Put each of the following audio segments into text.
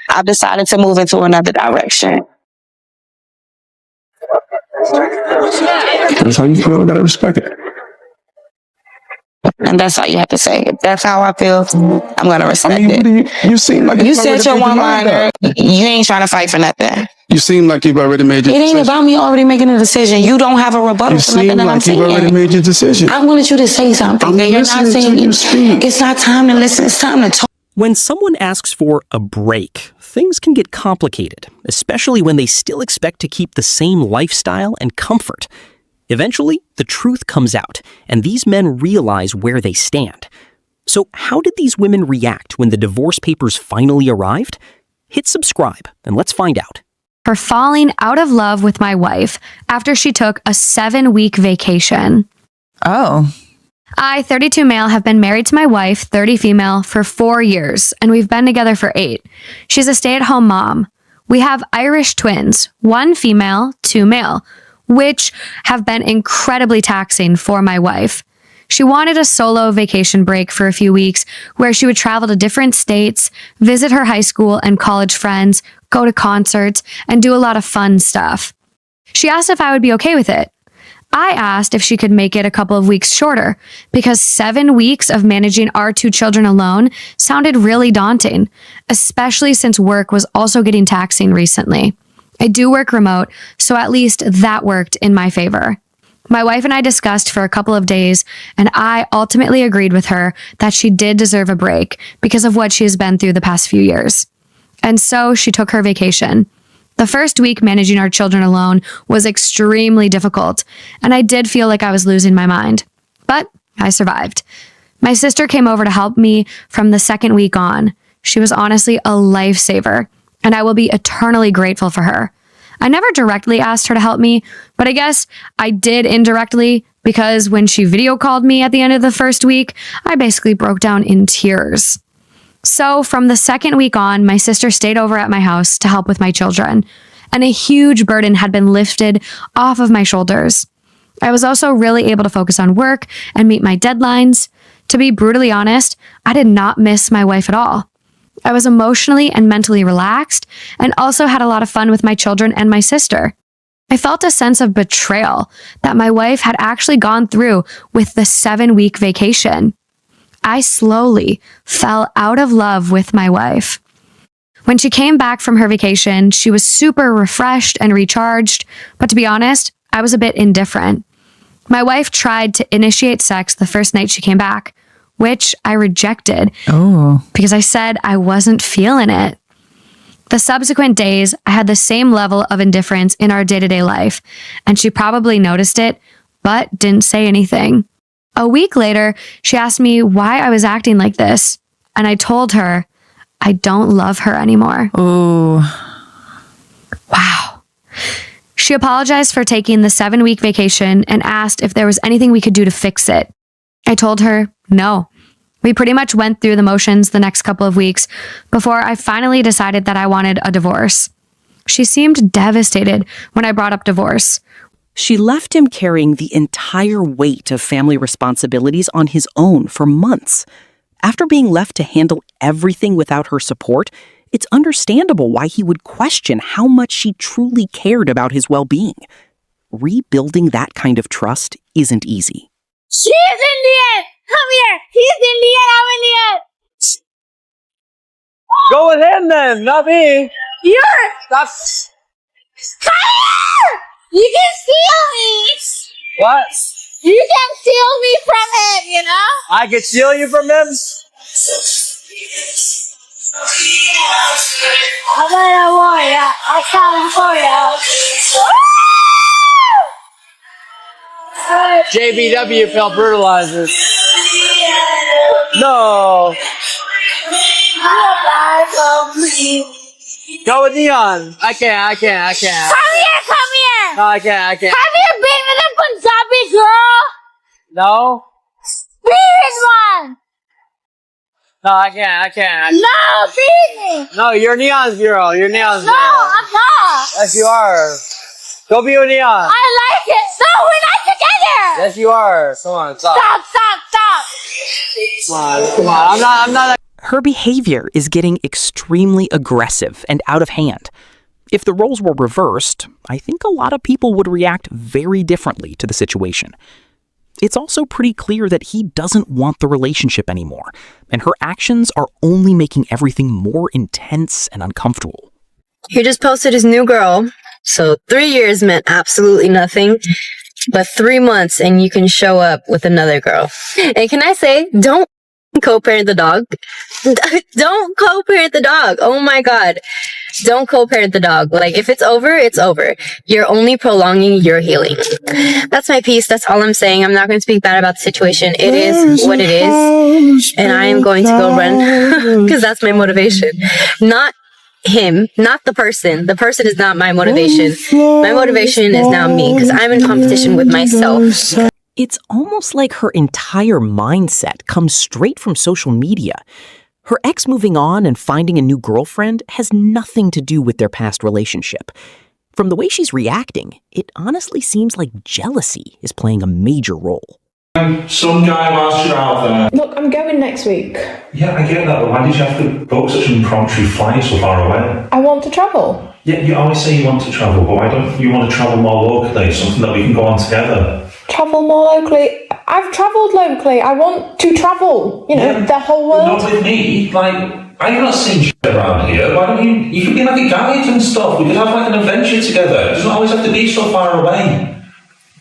I've decided to move into another direction. That's how you feel. I gotta respect it. And that's all you have to say. If that's how I feel, I'm going to respect it. You seem like you said your one-liner. You ain't trying to fight for nothing. You seem like you've already made your decision. It ain't about me already making a decision. You don't have a rebuttal for nothing that I'm saying. You seem like you've already made your decision. I wanted you to say something. You're not saying you speak. It's not time to listen. It's time to talk. When someone asks for a break, things can get complicated, especially when they still expect to keep the same lifestyle and comfort. Eventually, the truth comes out, and these men realize where they stand. So how did these women react when the divorce papers finally arrived? Hit subscribe, and let's find out. For falling out of love with my wife after she took a 7-week vacation. Oh. I, 32 male, have been married to my wife, 30 female, for 4 years, and we've been together for 8. She's a stay-at-home mom. We have Irish twins, 1 female, 2 male, which have been incredibly taxing for my wife. She wanted a solo vacation break for a few weeks where she would travel to different states, visit her high school and college friends, go to concerts, and do a lot of fun stuff. She asked if I would be okay with it. I asked if she could make it a couple of weeks shorter because 7 weeks of managing our 2 children alone sounded really daunting, especially since work was also getting taxing recently. I do work remote, so at least that worked in my favor. My wife and I discussed for a couple of days, and I ultimately agreed with her that she did deserve a break because of what she has been through the past few years. And so she took her vacation. The first week managing our children alone was extremely difficult, and I did feel like I was losing my mind. But I survived. My sister came over to help me from the second week on. She was honestly a lifesaver, and I will be eternally grateful for her. I never directly asked her to help me, but I guess I did indirectly because when she video called me at the end of the first week, I basically broke down in tears. So from the second week on, my sister stayed over at my house to help with my children, and a huge burden had been lifted off of my shoulders. I was also really able to focus on work and meet my deadlines. To be brutally honest, I did not miss my wife at all. I was emotionally and mentally relaxed and also had a lot of fun with my children and my sister. I felt a sense of betrayal that my wife had actually gone through with the 7-week vacation. I slowly fell out of love with my wife. When she came back from her vacation, she was super refreshed and recharged, but to be honest, I was a bit indifferent. My wife tried to initiate sex the first night she came back, which I rejected because I said I wasn't feeling it. The subsequent days, I had the same level of indifference in our day-to-day life, and she probably noticed it, but didn't say anything. A week later, she asked me why I was acting like this, and I told her I don't love her anymore. Ooh. Wow. She apologized for taking the 7-week vacation and asked if there was anything we could do to fix it. I told her no. We pretty much went through the motions the next couple of weeks before I finally decided that I wanted a divorce. She seemed devastated when I brought up divorce. She left him carrying the entire weight of family responsibilities on his own for months. After being left to handle everything without her support, it's understandable why he would question how much she truly cared about his well-being. Rebuilding that kind of trust isn't easy. She's Indian! Come here! He's Indian, I'm Indian! Go with him then, not me! You're... Stop! Come here! You can steal me! What? You can steal me from him, you know? I can steal you from him? I can't for you. JBW felt brutalized. No! Go with Neon! I can't. Come here! No, I can't. Have you been with a Punjabi girl? No? Be with one! No, I can't. No, be me! No, you're Neon's girl. You're Neon's girl. No, I'm not! Yes, you are. Go be with Neon. I like it! No, we're not together! Yes, you are. Come on, stop. Stop! Come on. I'm not. Her behavior is getting extremely aggressive and out of hand. If the roles were reversed, I think a lot of people would react very differently to the situation. It's also pretty clear that he doesn't want the relationship anymore, and her actions are only making everything more intense and uncomfortable. He just posted his new girl, so 3 years meant absolutely nothing, but 3 months and you can show up with another girl. And can I say, don't co-parent the dog. Don't co-parent the dog. Oh my God. Don't co-parent the dog. Like, if it's over, it's over. You're only prolonging your healing. That's my piece. That's all I'm saying. I'm not going to speak bad about the situation. It is what it is. And I am going to go run because that's my motivation. Not him, not the person. The person is not my motivation. My motivation is now me because I'm in competition with myself. It's almost like her entire mindset comes straight from social media. Her ex moving on and finding a new girlfriend has nothing to do with their past relationship. From the way she's reacting, it honestly seems like jealousy is playing a major role. Some guy whilst you're out there. Look, I'm going next week. Yeah, I get that, but why did you have to book such an impromptu flight so far away? I want to travel. Yeah, you always say you want to travel, but why don't you want to travel more locally? Something that we can go on together. Travel more locally? I've travelled locally. I want to travel, the whole world. Not with me. Like, I'm not seeing shit around here. Why don't you could be like a guide and stuff. We could have like an adventure together. It doesn't always have to be so far away.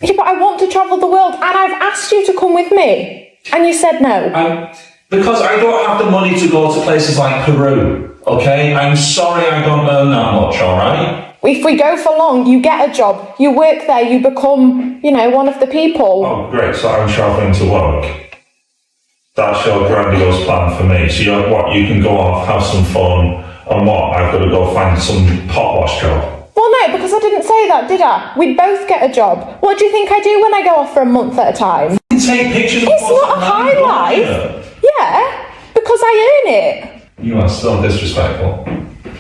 Yeah, but I want to travel the world, and I've asked you to come with me, and you said no. Because I don't have the money to go to places like Peru, okay? I'm sorry I don't earn that much, alright? If we go for long, you get a job, you work there, you become, one of the people. Oh, great, so I'm travelling to work. That's your grandiose plan for me. So you can go off, have some fun, and what? I've got to go find some pot wash job. Well, no, because I didn't say that, did I? We'd both get a job. What do you think I do when I go off for a month at a time? You can take pictures. It's not a high life. Yeah, because I earn it. You are so disrespectful.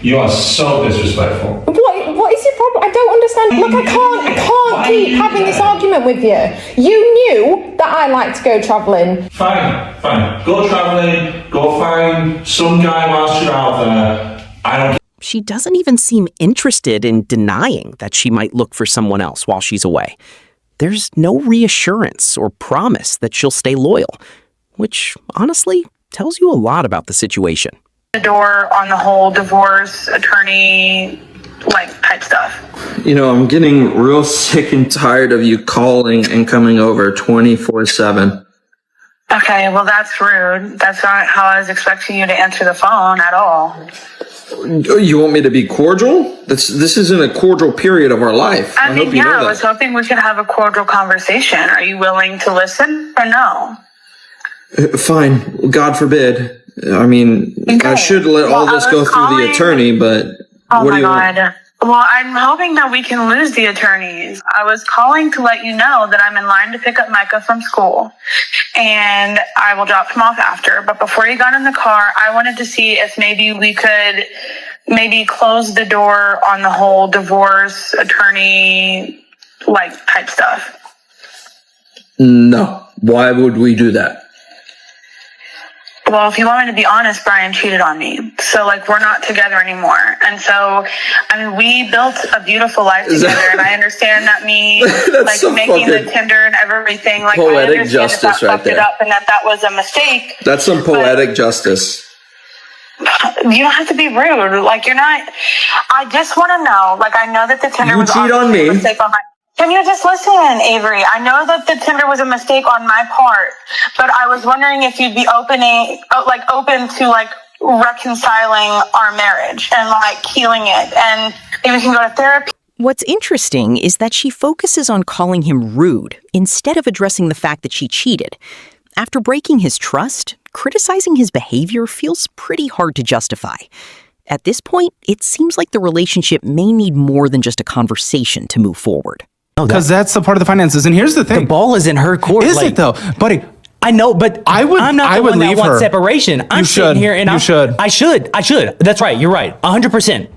You are so disrespectful. What is your problem? I don't understand. Look, I can't keep having this argument with you. You knew that I like to go travelling. Fine. Go travelling, go find some guy whilst you're out there. I don't. She doesn't even seem interested in denying that she might look for someone else while she's away. There's no reassurance or promise that she'll stay loyal, which honestly tells you a lot about the situation. The door on the whole divorce attorney type stuff. I'm getting real sick and tired of you calling and coming over 24/7. Okay, well that's rude. That's not how I was expecting you to answer the phone at all. You want me to be cordial? This isn't a cordial period of our life. I mean, hope you know I that. was hoping we could have a cordial conversation. Are you willing to listen or no? Fine. God forbid. I mean, Okay. I should let all this go through the attorney, but what do you want? Well, I'm hoping that we can lose the attorneys. I was calling to let you know that I'm in line to pick up Micah from school, and I will drop him off after. But before you got in the car, I wanted to see if maybe we could close the door on the whole divorce attorney type stuff. No. Why would we do that? Well, if you want me to be honest, Brian cheated on me. So, we're not together anymore. And so, we built a beautiful life together. And I understand that me, so making the Tinder and everything, poetic I understand justice that right fucked it there. up and that was a mistake. That's some poetic justice. You don't have to be rude. You're not. I just want to know. I know that the Tinder You was cheat on me. a mistake on my. Can you just listen, Avery? I know that the Tinder was a mistake on my part, but I was wondering if you'd be open to reconciling our marriage and healing it, and maybe we can go to therapy. What's interesting is that she focuses on calling him rude instead of addressing the fact that she cheated. After breaking his trust, criticizing his behavior feels pretty hard to justify. At this point, it seems like the relationship may need more than just a conversation to move forward. Because that's the part of the finances. And here's the thing. The ball is in her court. Is it though? Buddy, I know, but I'm not the one that wants separation. I'm sitting here and I should. That's right. You're right. 100%.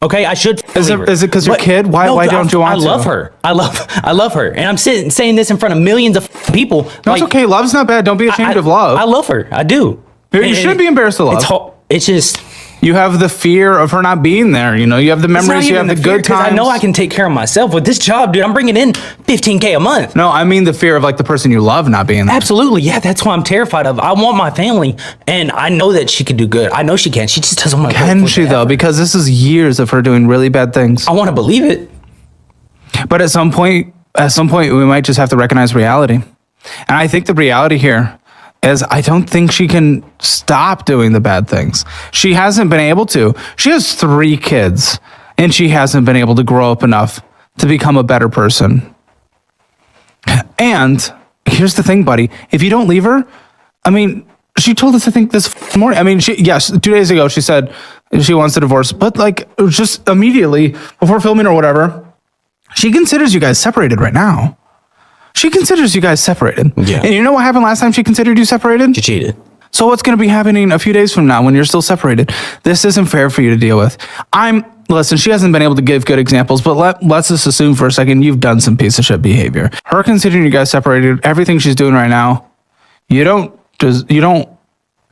Okay, I should. Is it because your kid? Why don't you want to? I love her. I love her. And I'm saying this in front of millions of people. No, it's okay. Love's not bad. Don't be ashamed of love. I love her. I do. You should be embarrassed to love. It's just... You have the fear of her not being there. You know, you have the memories, you have the good times. I know I can take care of myself. With this job, dude, I'm bringing in $15K a month. No, I mean the fear of like the person you love not being there. Absolutely. Yeah, that's what I'm terrified of. I want my family, and I know that she can do good. I know she can. She just doesn't want to. Can she though? Because this is years of her doing really bad things. I want to believe it. But at some point, we might just have to recognize reality. And I think the reality here is I don't think she can stop doing the bad things. She hasn't been able to. She has 3 kids, and she hasn't been able to grow up enough to become a better person. And here's the thing, buddy. If you don't leave her, I mean, she told us, I think, this morning. I mean, yes, 2 days ago, she said she wants a divorce, but like just immediately before filming or whatever, she considers you guys separated right now. She considers you guys separated. Yeah. And you know what happened last time she considered you separated? She cheated. So what's going to be happening a few days from now when you're still separated? This isn't fair for you to deal with. Listen, she hasn't been able to give good examples, but let's just assume for a second you've done some piece of shit behavior. Her considering you guys separated, everything she's doing right now, you don't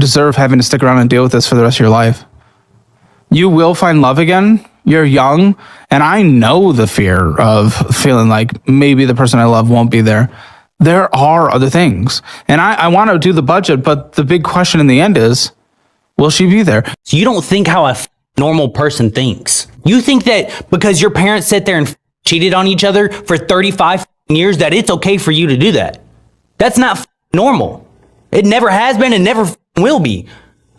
deserve having to stick around and deal with this for the rest of your life. You will find love again. You're young, and I know the fear of feeling like maybe the person I love won't be there. There are other things, and I want to do the budget, but the big question in the end is, will she be there? So you don't think how a normal person thinks. You think that because your parents sat there and cheated on each other for 35 years that it's okay for you to do that. That's not normal. It never has been and never will be.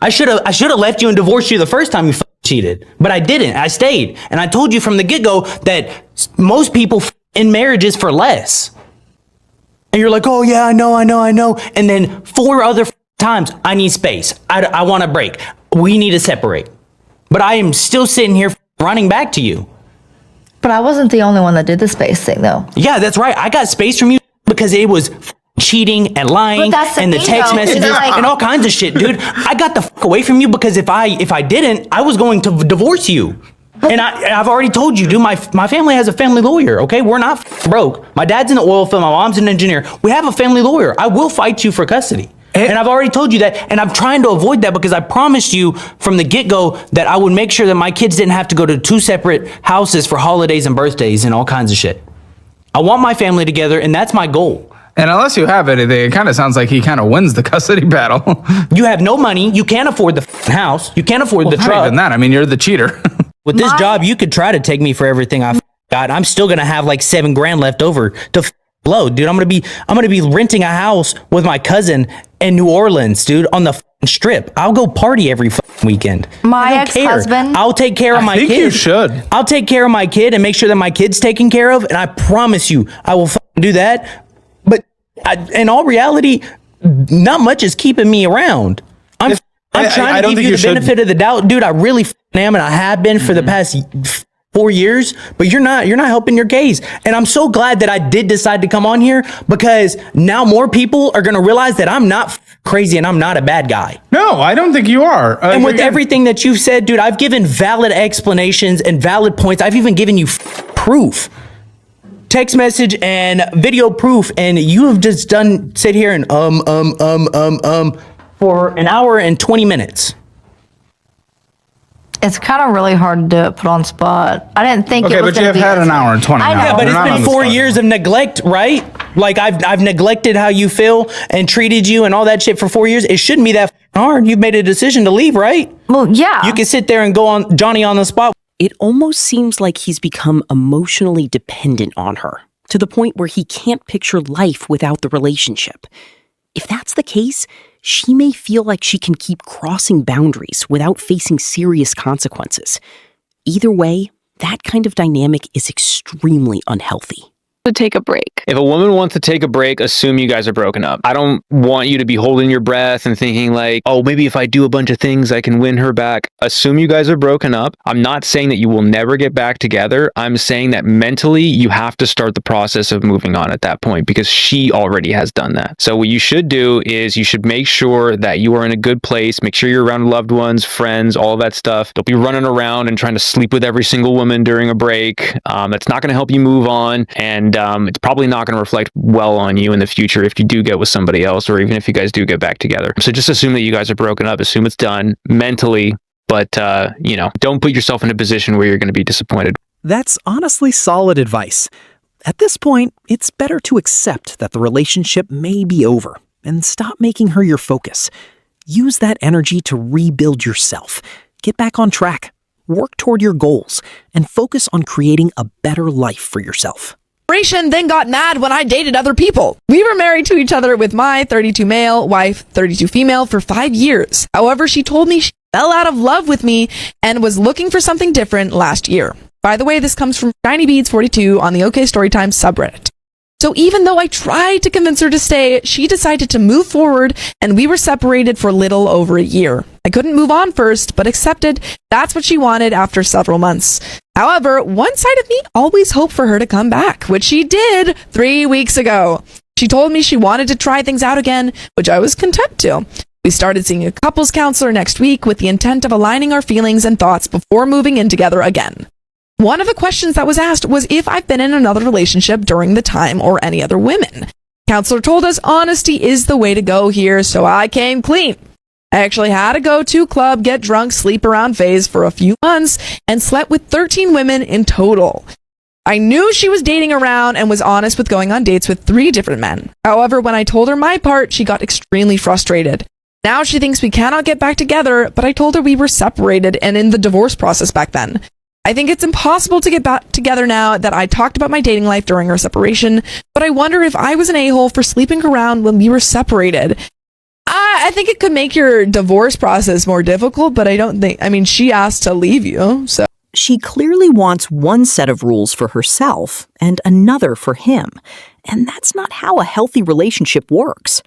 I should have left you and divorced you the first time you cheated, but I didn't. I stayed. And I told you from the get-go that most people in marriages for less. And you're like, oh yeah, I know. And then 4 other times, I need space. I want a break. We need to separate. But I am still sitting here running back to you. But I wasn't the only one that did the space thing though. Yeah, that's right. I got space from you because it was cheating and lying and the text messages and all kinds of shit, dude. I got the fuck away from you because if I didn't, I was going to divorce you. And I've already told you, dude, my family has a family lawyer, okay? We're not broke. My dad's in the oil field, my mom's an engineer. We have a family lawyer. I will fight you for custody. And I've already told you that, and I'm trying to avoid that because I promised you from the get-go that I would make sure that my kids didn't have to go to 2 separate houses for holidays and birthdays and all kinds of shit. I want my family together, and that's my goal. And unless you have anything, it kind of sounds like he kind of wins the custody battle. You have no money. You can't afford the house. You can't afford the truck. Not even that. I mean, you're the cheater. With this job, you could try to take me for everything I've got. I'm still gonna have like $7,000 left over to blow, dude. I'm gonna be renting a house with my cousin in New Orleans, dude, on the strip. I'll go party every weekend. My ex-husband. I'll take care of my kid. I think you should. I'll take care of my kid and make sure that my kid's taken care of. And I promise you, I will do that. But in all reality, not much is keeping me around. I'm trying to give you the benefit of the doubt, dude. I really am, and I have been for the past 4 years. But you're not helping your case, and I'm so glad that I did decide to come on here because now more people are gonna realize that I'm not crazy and I'm not a bad guy. No, I don't think you are. And with everything that you've said, dude, I've given valid explanations and valid points. I've even given you proof. Text message and video proof, and you have just sit here and for an hour and 20 minutes. It's kind of really hard to put on spot. I didn't think it was but you have had an hour and 20 minutes. Yeah, but it's been 4 years of neglect, right? Like I've neglected how you feel and treated you and all that shit for 4 years. It shouldn't be that hard. You've made a decision to leave, right? Well, yeah. You can sit there and go on Johnny on the spot. It almost seems like he's become emotionally dependent on her, to the point where he can't picture life without the relationship. If that's the case, she may feel like she can keep crossing boundaries without facing serious consequences. Either way, that kind of dynamic is extremely unhealthy. To take a break. If a woman wants to take a break, assume you guys are broken up. I don't want you to be holding your breath and thinking like, oh, maybe if I do a bunch of things, I can win her back. Assume you guys are broken up. I'm not saying that you will never get back together. I'm saying that mentally you have to start the process of moving on at that point because she already has done that. So what you should do is you should make sure that you are in a good place. Make sure you're around loved ones, friends, all of that stuff. Don't be running around and trying to sleep with every single woman during a break. That's not going to help you move on. And it's probably not going to reflect well on you in the future if you do get with somebody else, or even if you guys do get back together. So just assume that you guys are broken up. Assume it's done mentally, but don't put yourself in a position where you're going to be disappointed. That's honestly solid advice. At this point, it's better to accept that the relationship may be over and stop making her your focus. Use that energy to rebuild yourself. Get back on track. Work toward your goals and focus on creating a better life for yourself. Then got mad when I dated other people. We were married to each other with my 32 male wife, 32 female for 5 years. However, she told me she fell out of love with me and was looking for something different last year. By the way, this comes from ShinyBeads42 on the OK Storytime subreddit. So even though I tried to convince her to stay, she decided to move forward and we were separated for little over a year. I couldn't move on first, but accepted that's what she wanted after several months. However, one side of me always hoped for her to come back, which she did 3 weeks ago. She told me she wanted to try things out again, which I was content to. We started seeing a couples counselor next week with the intent of aligning our feelings and thoughts before moving in together again. One of the questions that was asked was if I've been in another relationship during the time or any other women. Counselor told us honesty is the way to go here, so I came clean. I actually had a go-to club, get drunk, sleep around phase for a few months and slept with 13 women in total. I knew she was dating around and was honest with going on dates with 3 different men. However, when I told her my part, she got extremely frustrated. Now she thinks we cannot get back together, but I told her we were separated and in the divorce process back then. I think it's impossible to get back together now that I talked about my dating life during our separation, but I wonder if I was an a-hole for sleeping around when we were separated. I think it could make your divorce process more difficult, but she asked to leave you, so. She clearly wants one set of rules for herself and another for him, and that's not how a healthy relationship works.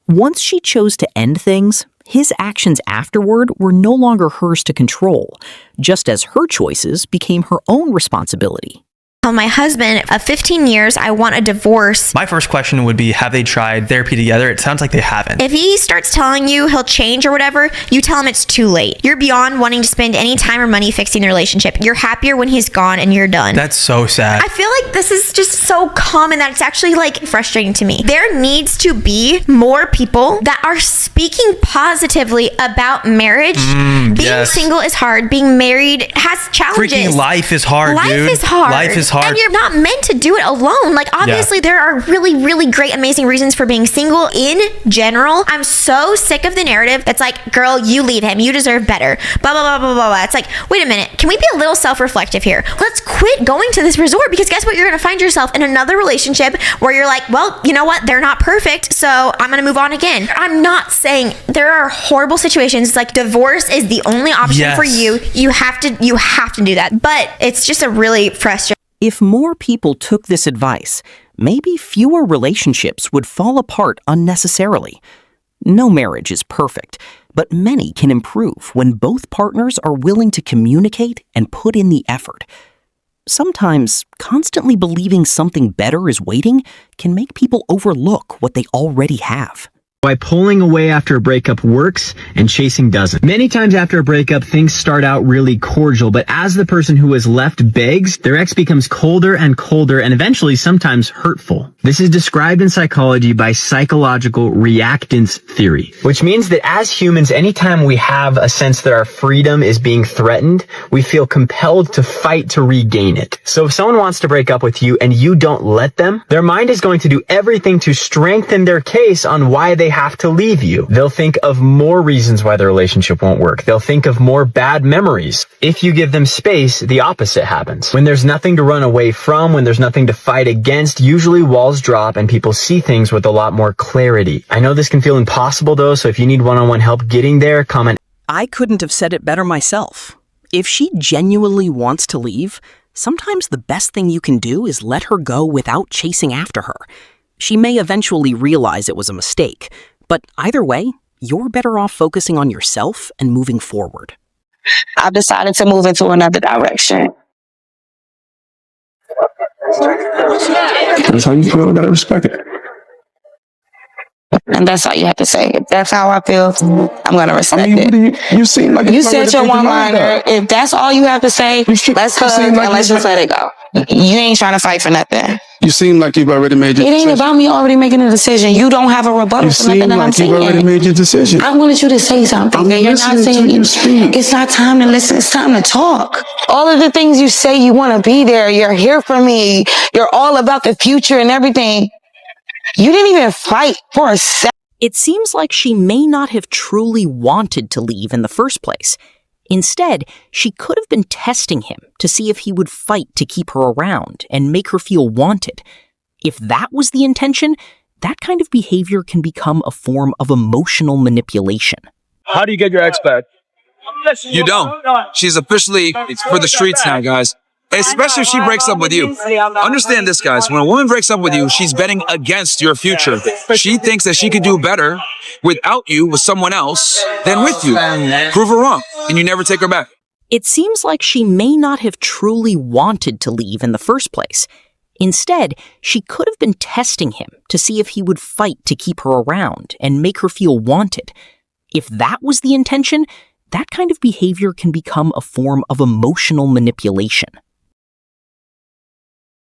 Once she chose to end things, his actions afterward were no longer hers to control, just as her choices became her own responsibility. My husband of 15 years, I want a divorce. My first question would be, have they tried therapy together? It sounds like they haven't. If he starts telling you he'll change or whatever, you tell him it's too late. You're beyond wanting to spend any time or money fixing the relationship. You're happier when he's gone and you're done. That's so sad. I feel like this is just so common that it's actually frustrating to me. There needs to be more people that are speaking positively about marriage. Being single is hard. Being married has challenges. Freaking life is hard, dude. Life is hard. Life is hard. And you're not meant to do it alone. Obviously, there are really, really great, amazing reasons for being single in general. I'm so sick of the narrative that's girl, you leave him. You deserve better. Blah, blah, blah, blah, blah, blah. It's wait a minute. Can we be a little self-reflective here? Let's quit going to this resort because guess what? You're going to find yourself in another relationship where you're well, you know what? They're not perfect, so I'm going to move on again. I'm not saying there are horrible situations. It's divorce is the only option for you. You have to do that. But it's just a really frustrating. If more people took this advice, maybe fewer relationships would fall apart unnecessarily. No marriage is perfect, but many can improve when both partners are willing to communicate and put in the effort. Sometimes, constantly believing something better is waiting can make people overlook what they already have. Why pulling away after a breakup works and chasing doesn't. Many times after a breakup, things start out really cordial, but as the person who is left begs, their ex becomes colder and colder and eventually sometimes hurtful. This is described in psychology by psychological reactance theory, which means that as humans, anytime we have a sense that our freedom is being threatened, we feel compelled to fight to regain it. So if someone wants to break up with you and you don't let them, their mind is going to do everything to strengthen their case on why they have to leave you. They'll think of more reasons why the relationship won't work. They'll think of more bad memories. If you give them space, the opposite happens. When there's nothing to run away from, when there's nothing to fight against, usually walls drop and people see things with a lot more clarity. I know this can feel impossible though, so if you need one-on-one help getting there, comment. I couldn't have said it better myself. If she genuinely wants to leave, sometimes the best thing you can do is let her go without chasing after her. She may eventually realize it was a mistake, but either way, you're better off focusing on yourself and moving forward. I've decided to move into another direction. That's how you feel. I gotta respect it. And that's all you have to say. If that's how I feel, I'm going to respect What do you seem like You said your one-liner. If that's all you have to say, let's hug and let's just let it go. You ain't trying to fight for nothing. You seem like you've already made your It ain't decision. about me already making a decision. You don't have a rebuttal You for nothing seem that I'm like you've already saying. made your decision. I wanted you to say something. I'm And you're not listening saying to you speak. It's not time to listen. It's time to talk. All of the things you say you want to be there. You're here for me. You're all about the future and everything. You didn't even fight for a second. It seems like she may not have truly wanted to leave in the first place. Instead, she could have been testing him to see if he would fight to keep her around and make her feel wanted. If that was the intention, that kind of behavior can become a form of emotional manipulation. How do you get your ex back? You don't. She's officially for the streets now, guys. Especially if she breaks up with you. Understand this, guys. When a woman breaks up with you, she's betting against your future. She thinks that she could do better without you with someone else than with you. Prove her wrong, and you never take her back. It seems like she may not have truly wanted to leave in the first place. Instead, she could have been testing him to see if he would fight to keep her around and make her feel wanted. If that was the intention, that kind of behavior can become a form of emotional manipulation.